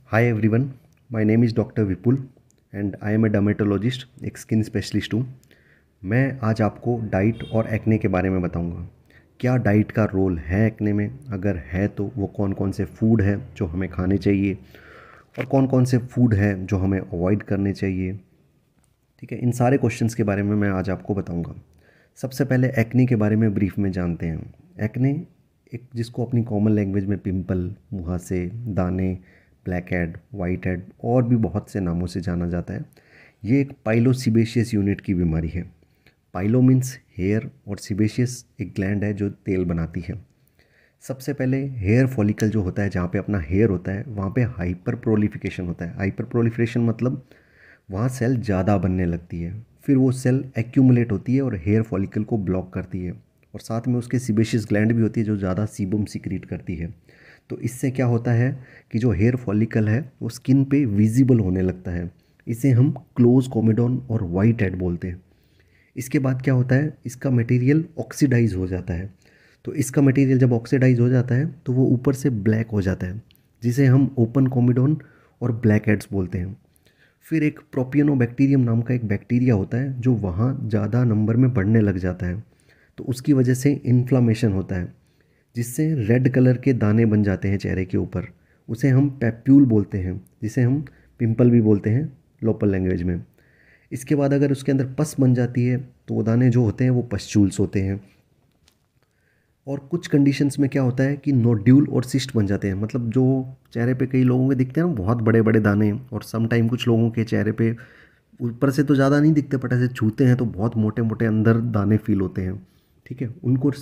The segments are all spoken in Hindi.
Hi everyone, my name is doctor Vipul and I am a dermatologist, एक स्किन स्पेशलिस्ट हूँ। मैं आज आपको डाइट और एक्ने के बारे में बताऊँगा। क्या डाइट का रोल है एक्ने में? अगर है तो वो कौन कौन से फूड है जो हमें खाने चाहिए और कौन कौन से फूड है जो हमें अवॉइड करने चाहिए। ठीक है, इन सारे क्वेश्चंस के बारे में मैं आज आपको बताऊँगा। सबसे पहले एक्ने के बारे में ब्रीफ में जानते हैं। एक्ने एक जिसको अपनी कॉमन लैंग्वेज में पिंपल, मुहासे, दाने, ब्लैक हेड, वाइट हेड और भी बहुत से नामों से जाना जाता है। ये एक पाइलोसिबेशियस यूनिट की बीमारी है। पाइलो मीन्स हेयर और सिबेशियस एक ग्लैंड है जो तेल बनाती है। सबसे पहले हेयर फॉलिकल जो होता है, जहाँ पे अपना हेयर होता है, वहाँ पे हाइपर प्रोलिफिकेशन होता है। हाइपर प्रोलिफरेशन मतलब वहाँ सेल ज़्यादा बनने लगती है, फिर वो सेल एक्यूमुलेट होती है और हेयर फॉलिकल को ब्लॉक करती है, और साथ में उसके सिबेशियस ग्लैंड भी होती है जो ज़्यादा सीबम सिक्रीट करती है। तो इससे क्या होता है कि जो हेयर फॉलिकल है वो स्किन पे विजिबल होने लगता है। इसे हम क्लोज कोमेडोन और वाइट हेड बोलते हैं। इसके बाद क्या होता है, इसका मटेरियल ऑक्सीडाइज हो जाता है। तो इसका मटेरियल जब ऑक्सीडाइज हो जाता है तो वो ऊपर से ब्लैक हो जाता है, जिसे हम ओपन कोमेडोन और ब्लैक हेड्स बोलते हैं। फिर एक प्रोपियनोबैक्टीरियम नाम का एक बैक्टीरिया होता है जो वहाँ ज़्यादा नंबर में बढ़ने लग जाता है, तो उसकी वजह से इन्फ्लामेशन होता है, जिससे रेड कलर के दाने बन जाते हैं चेहरे के ऊपर। उसे हम पैप्यूल बोलते हैं, जिसे हम पिंपल भी बोलते हैं लोकल लैंग्वेज में। इसके बाद अगर उसके अंदर पस बन जाती है तो वो दाने जो होते हैं वो पस्चूल्स होते हैं। और कुछ कंडीशंस में क्या होता है कि नोड्यूल और सिस्ट बन जाते हैं, मतलब जो चेहरे पे कई लोगों के दिखते हैं ना बहुत बड़े बड़े दाने, और सम टाइम कुछ लोगों के चेहरे पे ऊपर से तो ज़्यादा नहीं दिखते, बट ऐसे छूते हैं तो बहुत मोटे मोटे अंदर दाने फील होते हैं। ठीक है, उनको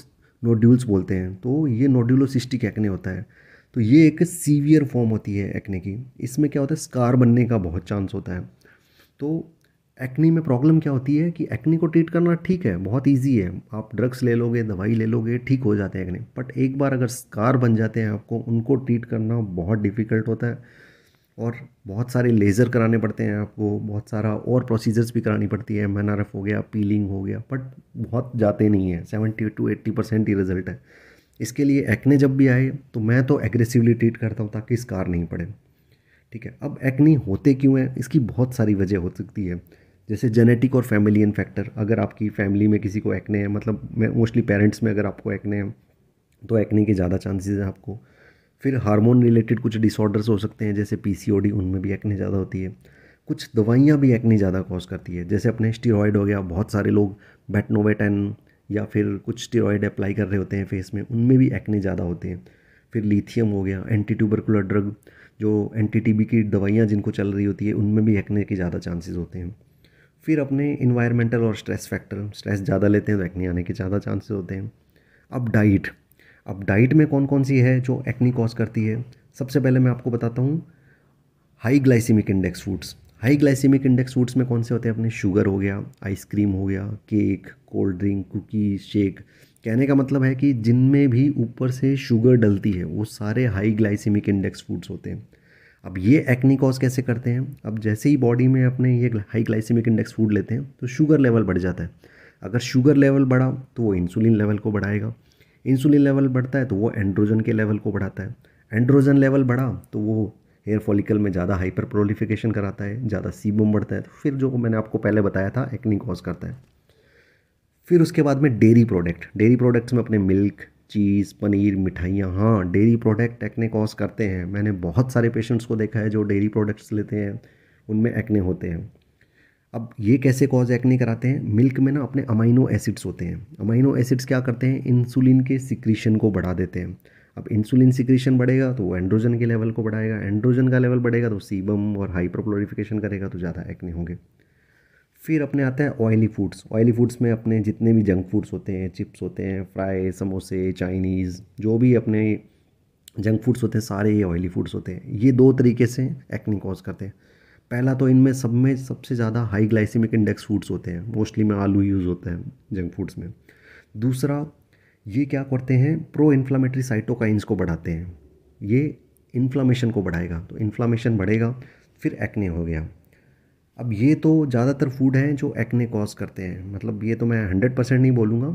नोड्यूल्स बोलते हैं। तो ये नोड्यूलोसिस्टिक एक्ने होता है। तो ये एक सीवियर फॉर्म होती है एक्ने की। इसमें क्या होता है, स्कार बनने का बहुत चांस होता है। तो एक्नी में प्रॉब्लम क्या होती है कि एक्नी को ट्रीट करना ठीक है, बहुत इजी है, आप ड्रग्स ले लोगे, दवाई ले लोगे, ठीक हो जाते हैं एक्ने। बट एक बार अगर स्कार बन जाते हैं आपको, उनको ट्रीट करना बहुत डिफ़िकल्ट होता है, और बहुत सारे लेज़र कराने पड़ते हैं आपको, बहुत सारा और प्रोसीजर्स भी करानी पड़ती है, एमएनआरएफ हो गया, पीलिंग हो गया, बट बहुत जाते नहीं हैं। 70 to 80% ही रिजल्ट है। इसके लिए एक्ने जब भी आए तो मैं तो एग्रेसिवली ट्रीट करता हूँ ताकि स्कार नहीं पड़े। ठीक है, अब एक्नी होते क्यों हैं, इसकी बहुत सारी वजह हो सकती है। जैसे जेनेटिक और फैमिलियन फैक्टर, अगर आपकी फैमिली में किसी को एक्ने है, मतलब मैं मोस्टली पेरेंट्स में अगर आपको एक्ने है तो एक्ने के ज़्यादा चांसेस हैं आपको। फिर हार्मोन रिलेटेड कुछ डिसऑर्डर्स हो सकते हैं, जैसे पीसीओडी, उनमें भी एक्ने ज़्यादा होती है। कुछ दवाइयाँ भी एक्ने ज़्यादा कॉज करती है, जैसे अपने स्टीरॉयड हो गया, बहुत सारे लोग बेटनोवेटन या फिर कुछ स्टीरॉयड अप्लाई कर रहे होते हैं फेस में, उनमें भी एक्ने ज़्यादा होते हैं। फिर लिथियम हो गया, एंटी ट्यूबरकुलर ड्रग, जो एंटी टीबी की दवाइयाँ जिनको चल रही होती है, उनमें भी एक्ने के ज़्यादा चांसेस होते हैं। फिर अपने इन्वायरमेंटल और स्ट्रेस फैक्टर, स्ट्रेस ज़्यादा लेते हैं तो एक्ने आने के ज़्यादा चांसेस होते हैं। अब डाइट, अब डाइट में कौन कौन सी है जो एक्नी कॉज करती है। सबसे पहले मैं आपको बताता हूँ high glycaemic index foods. High glycaemic index foods में कौन से होते हैं, अपने शुगर हो गया, आइसक्रीम हो गया, cake, cold drink, cookies, shake. कहने का मतलब है कि जिनमें भी ऊपर से शुगर डलती है वो सारे हाई ग्लाइसेमिक इंडेक्स फूड्स होते हैं। अब ये एक्नी कॉज कैसे करते हैं, अब जैसे ही बॉडी में अपने ये हाई ग्लाइसेमिक इंडेक्स फूड लेते हैं तो शुगर लेवल बढ़ जाता है। अगर शुगर लेवल बढ़ा तो वो इंसुलिन लेवल को बढ़ाएगा, इंसुलिन लेवल बढ़ता है तो वो एंड्रोजन के लेवल को बढ़ाता है, एंड्रोजन लेवल बढ़ा तो वो हेयर फॉलिकल में ज़्यादा हाइपर प्रोलिफिकेशन कराता है, ज़्यादा सीबम बढ़ता है, तो फिर जो मैंने आपको पहले बताया था एक्नी कॉज करता है। फिर उसके बाद में डेयरी प्रोडक्ट, डेयरी प्रोडक्ट्स में अपने मिल्क, चीज़, पनीर, मिठाइयाँ, हाँ डेयरी प्रोडक्ट एक्ने कॉज करते हैं। मैंने बहुत सारे पेशेंट्स को देखा है जो डेयरी प्रोडक्ट्स लेते हैं उनमें एक्ने होते हैं। अब ये कैसे कॉज एक्ने कराते हैं, मिल्क में ना अपने अमाइनो एसिड्स होते हैं। अमाइनो एसिड्स क्या करते हैं, इंसुलिन के सिक्रीशन को बढ़ा देते हैं। अब इंसुलिन सिक्रीशन बढ़ेगा तो वो एंड्रोजन के लेवल को बढ़ाएगा, एंड्रोजन का लेवल बढ़ेगा तो सीबम और हाइपरप्लोरिफिकेशन करेगा, तो ज़्यादा एक्ने होंगे। फिर अपने आता है ऑयली फूड्स। ऑयली फूड्स में अपने जितने भी जंक फूड्स होते हैं, चिप्स होते हैं, फ्राई, समोसे, चाइनीज़, जो भी अपने जंक फूड्स होते हैं सारे ये ऑयली फूड्स होते हैं। ये दो तरीके से एक्ने कॉज करते हैं। पहला तो इनमें सब में सबसे ज़्यादा हाई ग्लाइसेमिक इंडेक्स फूड्स होते हैं, मोस्टली में आलू यूज़ होता है जंक फूड्स में। दूसरा, ये क्या करते हैं, प्रो इन्फ्लामेटरी साइटोकाइंस को बढ़ाते हैं। ये इन्फ्लामेशन को बढ़ाएगा, तो इन्फ्लामेशन बढ़ेगा, फिर एक्ने हो गया। अब ये तो ज़्यादातर फूड हैं जो एक्ने कॉज करते हैं, मतलब ये तो मैं 100% नहीं बोलूँगा,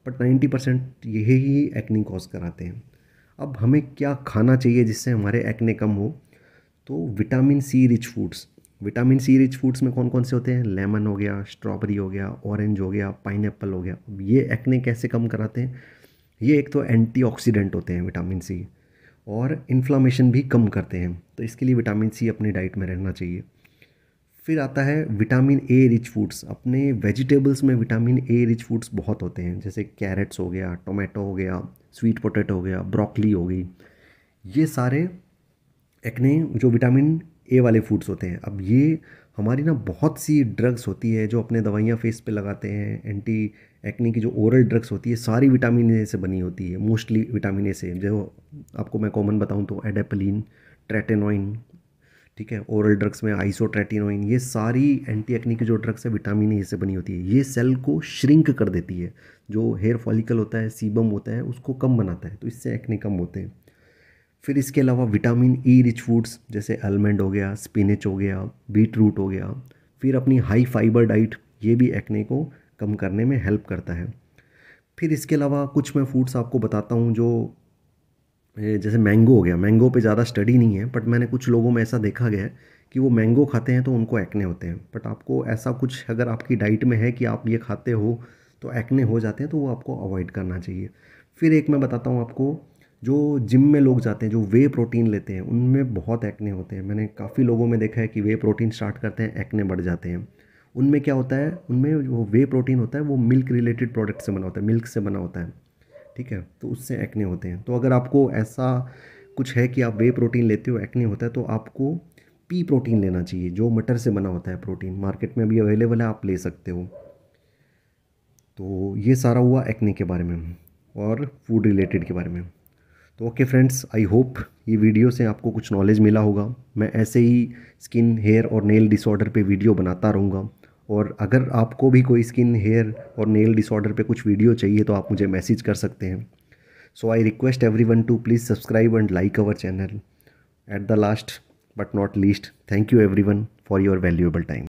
बट 90% यही एक्ने कॉज कराते हैं। अब हमें क्या खाना चाहिए जिससे हमारे एक्ने कम हो, तो vitamin C rich foods, vitamin C rich foods में कौन कौन से होते हैं? लेमन हो गया, स्ट्रॉबेरी हो गया, ऑरेंज हो गया, पाइनएप्पल हो गया। अब ये एक्ने कैसे कम कराते हैं? ये एक तो एंटीऑक्सीडेंट होते हैं विटामिन सी, और इन्फ्लामेशन भी कम करते हैं, तो इसके लिए विटामिन सी अपनी डाइट में रहना चाहिए। फिर आता है विटामिन ए रिच फूड्स। अपने वेजिटेबल्स में विटामिन ए रिच फूड्स बहुत होते हैं, जैसे कैरेट्स हो गया, टोमेटो हो गया, स्वीट पोटैटो हो गया, ब्रोकली हो गई। ये सारे एक्ने जो विटामिन ए वाले फूड्स होते हैं। अब ये हमारी ना बहुत सी ड्रग्स होती है जो अपने दवाइयाँ फेस पे लगाते हैं, एंटी एक्ने की जो ओरल ड्रग्स होती है सारी विटामिन ए से बनी होती है, मोस्टली विटामिन ए से। जो आपको मैं कॉमन बताऊं तो एडेपलिन, ट्रेटेनोइन, ठीक है, ओरल ड्रग्स में आइसोट्रेटिनोइन, ये सारी एंटी एक्ने की जो ड्रग्स है विटामिन ए से बनी होती है। ये सेल को श्रिंक कर देती है, जो हेयर फॉलिकल होता है, सीबम होता है, उसको कम बनाता है, तो इससे एक्ने कम होते हैं। फिर इसके अलावा विटामिन ई रिच फूड्स जैसे आलमंड हो गया, स्पिनच हो गया, बीट रूट हो गया। फिर अपनी हाई फाइबर डाइट, ये भी एक्ने को कम करने में हेल्प करता है। फिर इसके अलावा कुछ मैं फूड्स आपको बताता हूँ जो जैसे मैंगो हो गया। मैंगो पे ज़्यादा स्टडी नहीं है, बट मैंने कुछ लोगों में ऐसा देखा गया है कि वो मैंगो खाते हैं तो उनको एक्ने होते हैं। बट आपको ऐसा कुछ अगर आपकी डाइट में है कि आप ये खाते हो तो एक्ने हो जाते हैं, तो वो आपको अवॉइड करना चाहिए। फिर एक मैं बताता हूँ आपको, जो जिम में लोग जाते हैं, जो वे प्रोटीन लेते हैं, उनमें बहुत एक्ने होते हैं। मैंने काफ़ी लोगों में देखा है कि वे प्रोटीन स्टार्ट करते हैं, एक्ने बढ़ जाते हैं। उनमें क्या होता है, उनमें जो वे प्रोटीन होता है वो मिल्क रिलेटेड प्रोडक्ट से बना होता है, मिल्क से बना होता है, ठीक है, तो उससे एक्ने होते हैं। तो अगर आपको ऐसा कुछ है कि आप वे प्रोटीन लेते हो, एक्ने होता है, तो आपको पी प्रोटीन लेना चाहिए, जो मटर से बना होता है प्रोटीन, मार्केट में अभी अवेलेबल है, आप ले सकते हो। तो ये सारा हुआ एक्ने के बारे में और फूड रिलेटेड के बारे में। तो ओके फ्रेंड्स, आई होप ये वीडियो से आपको कुछ नॉलेज मिला होगा। मैं ऐसे ही स्किन, हेयर और नेल डिसऑर्डर पे वीडियो बनाता रहूँगा, और अगर आपको भी कोई स्किन, हेयर और नेल डिसऑर्डर पे कुछ वीडियो चाहिए तो आप मुझे मैसेज कर सकते हैं। So I request everyone to please subscribe and like our channel. At the last but not least, thank you everyone for your valuable time.